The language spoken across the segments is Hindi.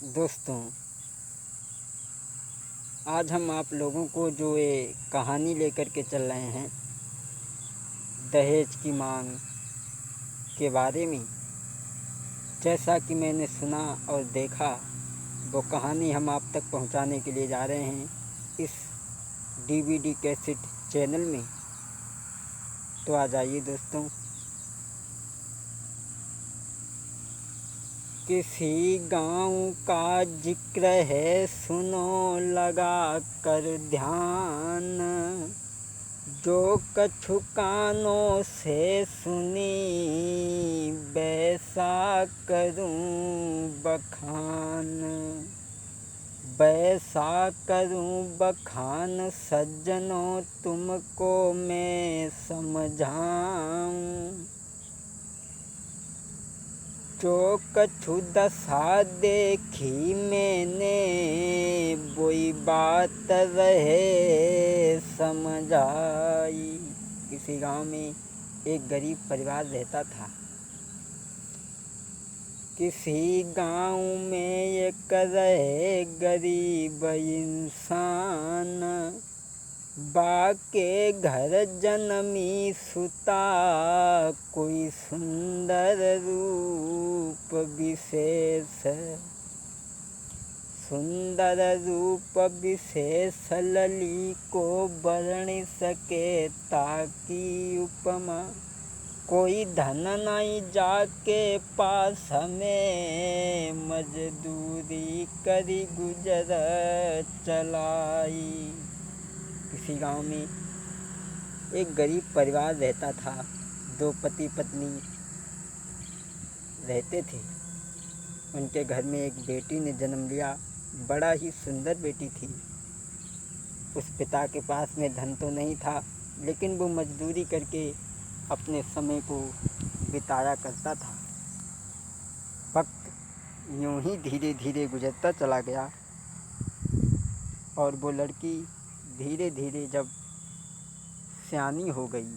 दोस्तों, आज हम आप लोगों को जो ये कहानी लेकर के चल रहे हैं दहेज की मांग के बारे में। जैसा कि मैंने सुना और देखा, वो कहानी हम आप तक पहुंचाने के लिए जा रहे हैं इस डीवीडी कैसेट चैनल में। तो आ जाइए दोस्तों। किसी गांव का जिक्र है, सुनो लगा कर ध्यान, जो कछु कानों से सुनी वैसा करूं बखान। वैसा करूं बखान सज्जनों, तुमको मैं समझाऊं। जो कछु दशा देखी मैंने, वही बात रहे समझ आई। किसी गांव में एक गरीब परिवार रहता था। किसी गांव में एक रहे गरीब इंसान, बाके घर जन्मी सुता, कोई सुंदर रूप विशेष। सुंदर रूप विशेष लली को वर्ण सके ताकि उपमा। कोई धन नहीं जाके पास हमें, मजदूरी करी गुजर चलाई। किसी गांव में एक गरीब परिवार रहता था। दो पति पत्नी रहते थे। उनके घर में एक बेटी ने जन्म लिया। बड़ा ही सुंदर बेटी थी। उस पिता के पास में धन तो नहीं था, लेकिन वो मजदूरी करके अपने समय को बिताया करता था। वक्त यूं ही धीरे धीरे गुजरता चला गया और वो लड़की धीरे धीरे जब सयानी हो गई।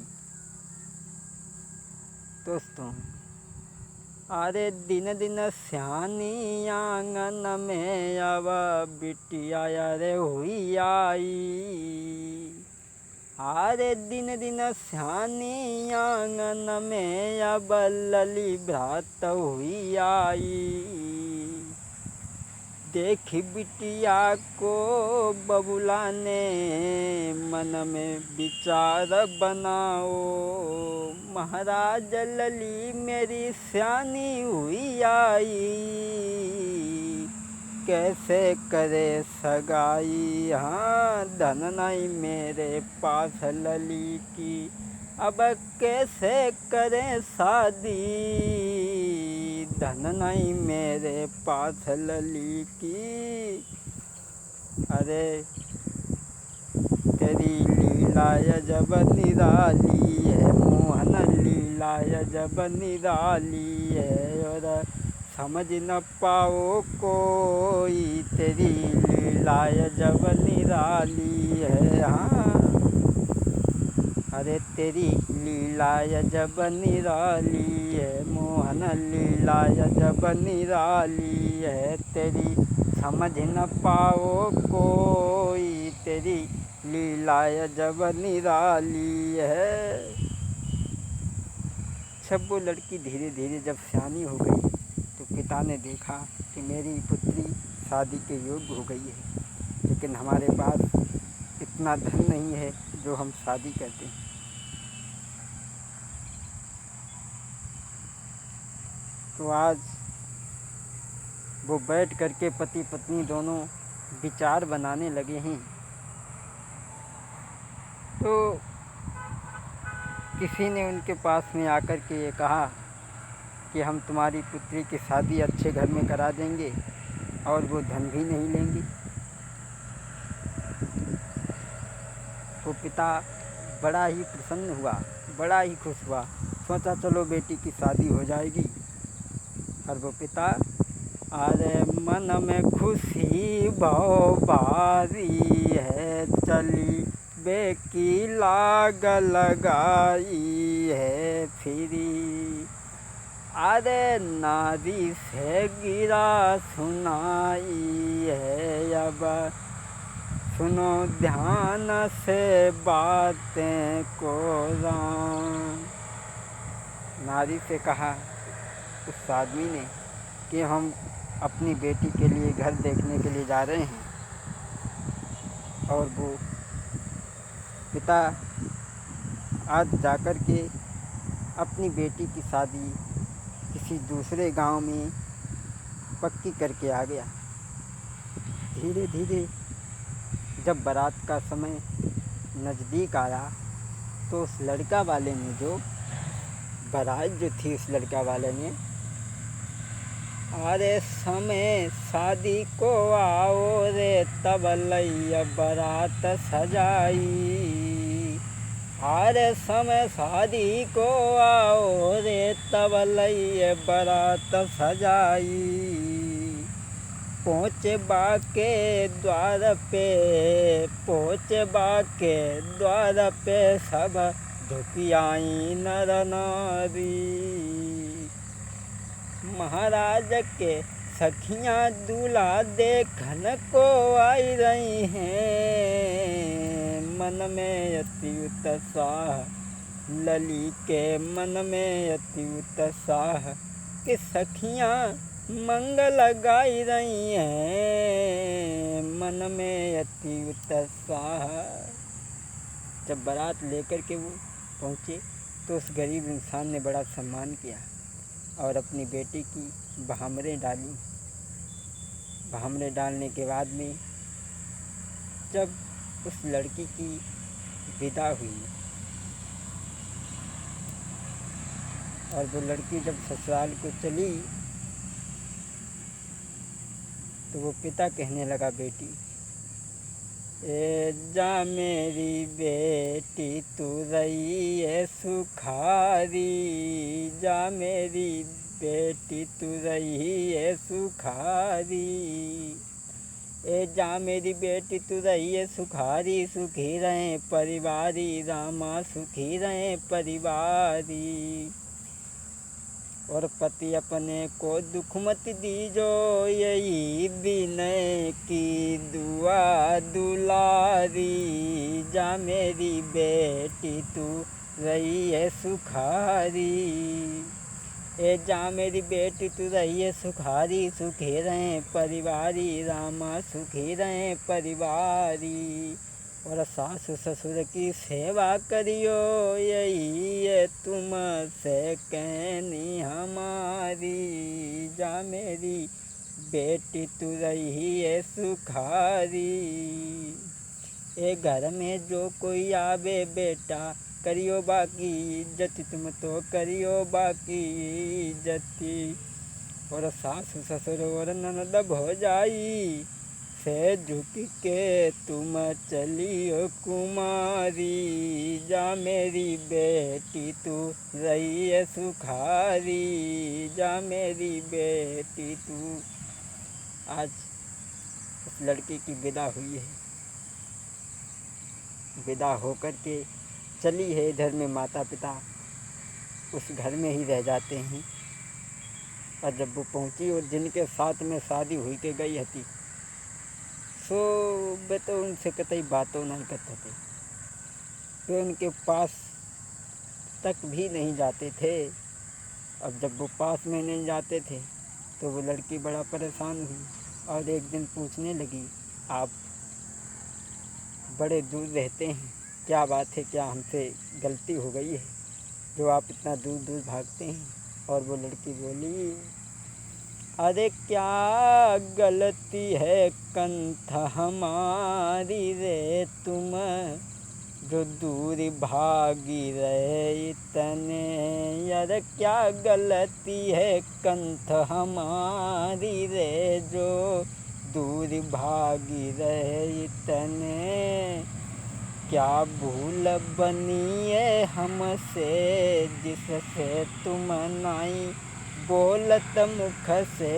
दोस्तों, अरे दिन दिन सयानी आंगन में, अब बिटिया रे हुई आई। अरे दिन दिन सयानी आंगन में, अब लली भ्रात हुई आई। देखी बिटिया को बबुला ने, मन में विचार बनाओ। महाराज लली मेरी सयानी हुई आई, कैसे करे सगाई। हाँ, धन नहीं मेरे पास लली की, अब कैसे करें शादी। धन नहीं मेरे पास लली की, अरे तेरी लीला जब निराली है। मोहन लीला जब निराली है, और समझ न पाओ कोई, तेरी लीला जब निराली है। हाँ, अरे तेरी लीला जब निराली है, मोहन लीला जब निराली है। तेरी समझ न पाओ कोई, तेरी लीला जब निराली है। जब वो लड़की धीरे धीरे जब सयानी हो गई, तो पिता ने देखा कि मेरी पुत्री शादी के योग्य हो गई है, लेकिन हमारे पास इतना धन नहीं है जो हम शादी करते हैं। तो आज वो बैठ करके पति पत्नी दोनों विचार बनाने लगे हैं। तो किसी ने उनके पास में आकर के ये कहा कि हम तुम्हारी पुत्री की शादी अच्छे घर में करा देंगे और वो धन भी नहीं लेंगे। तो पिता बड़ा ही प्रसन्न हुआ, बड़ा ही खुश हुआ। सोचा चलो बेटी की शादी हो जाएगी। और वो पिता, अरे मन में खुशी भाव भारी है, चली बेकी लाग लगाई है फिरी। अरे नारी से गिरा सुनाई है अब, सुनो ध्यान से बातें को राम। नारी से कहा उस आदमी ने कि हम अपनी बेटी के लिए घर देखने के लिए जा रहे हैं, और वो पिता आज जाकर के अपनी बेटी की शादी किसी दूसरे गांव में पक्की करके आ गया। धीरे धीरे जब बारात का समय नज़दीक आया तो उस लड़का वाले ने, जो बारात जो थी उस लड़का वाले ने, अरे समय शादी को आओ रे तब लैया बारात सजाई, अरे समय शादी को आओ रे तब लैया बारात सजाई। पहुँचे बाके द्वार पे, पहुँचे बाके द्वार पे सब झुकी आई नर नारी। महाराज के सखियाँ दूल्हा देखन को आई रही हैं, मन में अति उत्साह लली के मन में अति उत्साह कि सखियाँ मंगल गाई रही हैं, मन में अति उत्साह। जब बारात लेकर के वो पहुँचे तो उस गरीब इंसान ने बड़ा सम्मान किया और अपनी बेटी की बहामरें डाली। बहामरें डालने के बाद में जब उस लड़की की विदा हुई और वो लड़की जब ससुराल को चली तो वो पिता कहने लगा, बेटी ए जा मेरी बेटी तू रही है सुखारी, जा मेरी बेटी तू रही है सुखारी, ए जा मेरी बेटी तू रही है सुखारी, सुखी रहे परिवारी रामा सुखी रहे परिवारी। और पति अपने को दुख मत दीजो, यही विनय की दुआ दुलारी, जा मेरी बेटी तू रही है सुखारी, ए जा मेरी बेटी तू रही है सुखारी, सुखी रहे परिवारी रामा सुखी रहे परिवारी। और सास ससुर की सेवा करियो, यही है तुम से कहनी हमारी, जा मेरी बेटी तू रही है सुखारी। ए घर में जो कोई आवे बेटा करियो बाकी इज्जत, तुम तो करियो बाकी इज्जती। और सास ससुर और ननद भौजाई से झुक के तुम चलियो कुमारी, जा मेरी बेटी तू रही है सुखारी, जा मेरी बेटी तू। आज उस लड़की की विदा हुई है, विदा होकर के चली है। इधर में माता पिता उस घर में ही रह जाते हैं। और जब वो पहुंची और जिनके साथ में शादी हुई के गई हती सो वे तो उनसे कतई बातों नहीं करते थे, वे उनके पास तक भी नहीं जाते थे। अब जब वो पास में नहीं जाते थे तो वो लड़की बड़ा परेशान हुई और एक दिन पूछने लगी, आप बड़े दूर रहते हैं, क्या बात है, क्या हमसे गलती हो गई है जो आप इतना दूर दूर भागते हैं? और वो लड़की बोली, अरे क्या गलती है कंठ हमारी रे तुम, जो दूर भागी रहे इतने, अरे क्या गलती है कंठ हमारी रे, जो दूर भागी रहे इतने, क्या भूल बनी है हमसे जिससे तुम नहीं बोलत मुख से,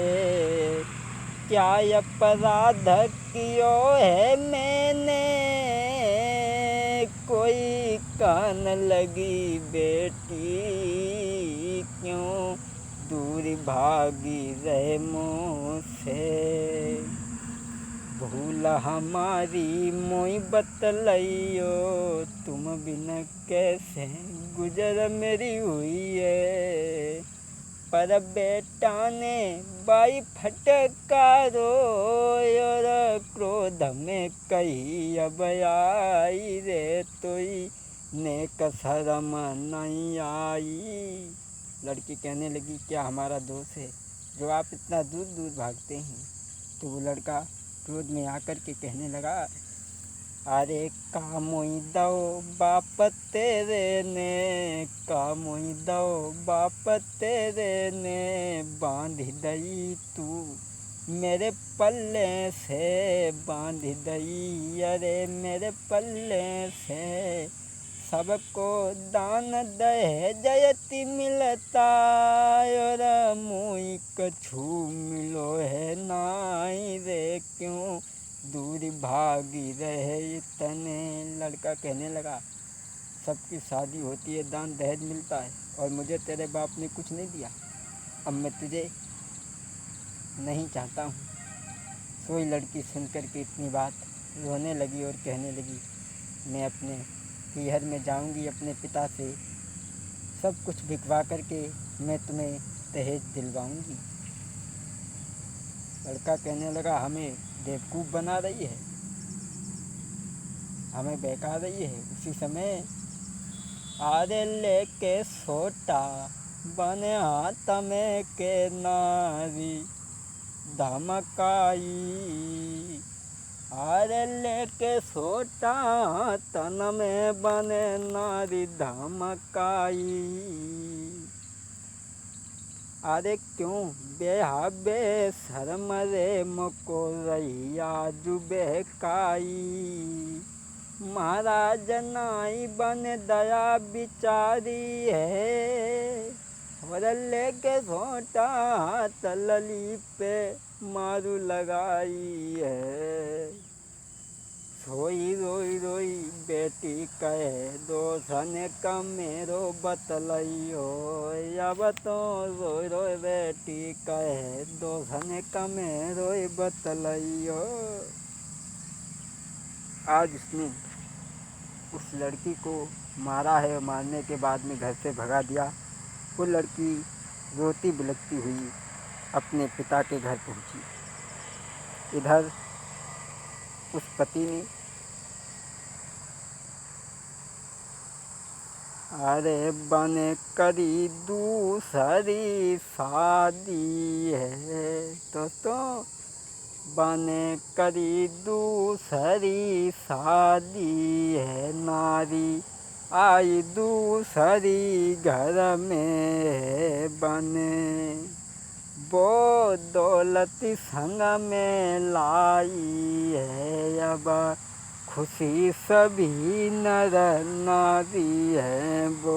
क्या अपराध कियो है मैंने, कोई कान लगी बेटी क्यों दूर भागी रहे मुझसे। भूल हमारी मोई बतलइयो, तुम बिन कैसे गुजर मेरी हुई है। पर बेटा ने बाई फटकारो, और क्रोध में कही अब आई रे, तोई नेक शर्म नहीं आई। लड़की कहने लगी, क्या हमारा दोष है जो आप इतना दूर दूर भागते हैं? तो वो लड़का क्रोध में आकर के कहने लगा, अरे कामोई दो बाप तेरे ने, कामोई दो बाप तेरे ने, बांध दई तू मेरे पल्ले से, बांध दई अरे मेरे पल्ले से। सबको दान दहेजयति मिलता, और मुई कछु मिलो है नाई रे, क्यों दूर भागी रहे इतने। लड़का कहने लगा, सबकी शादी होती है, दान दहेज मिलता है, और मुझे तेरे बाप ने कुछ नहीं दिया। अब मैं तुझे नहीं चाहता हूँ। सोई लड़की सुनकर के इतनी बात रोने लगी और कहने लगी, मैं अपने पीहर में जाऊंगी, अपने पिता से सब कुछ बिकवा करके मैं तुम्हें दहेज दिलवाऊंगी। लड़का कहने लगा, हमें बेवकूफ़ बना रही है, हमें बहका रही है। उसी समय आरे लेके सोटा बने हाथ में के नारी धमकाई, आरे लेके सोटा तन में बने नारी धमकाई। अरे क्यों बेहा बेशर्म रे मको रैया जु बहकाई। महाराज नाई बन दया बिचारी है, और लेके सोटा तलली पे मारू लगाई है। सोई रोई रोई बेटी कहे दोसन का मेरो बतलइयो, अब तो रोई रोई बेटी कहे दोसन का मेरो बतलइयो। आज उसने उस लड़की को मारा है, मारने के बाद में घर से भगा दिया। वो लड़की रोती बिलखती हुई अपने पिता के घर पहुंची। इधर उस पति ने, अरे बने करी दूसरी शादी है दोस्तों, बने करी दूसरी शादी है, नारी आई दूसरी घर में बने। वो दौलत संग में लाई है, अब खुशी सभी नर नारी है वो।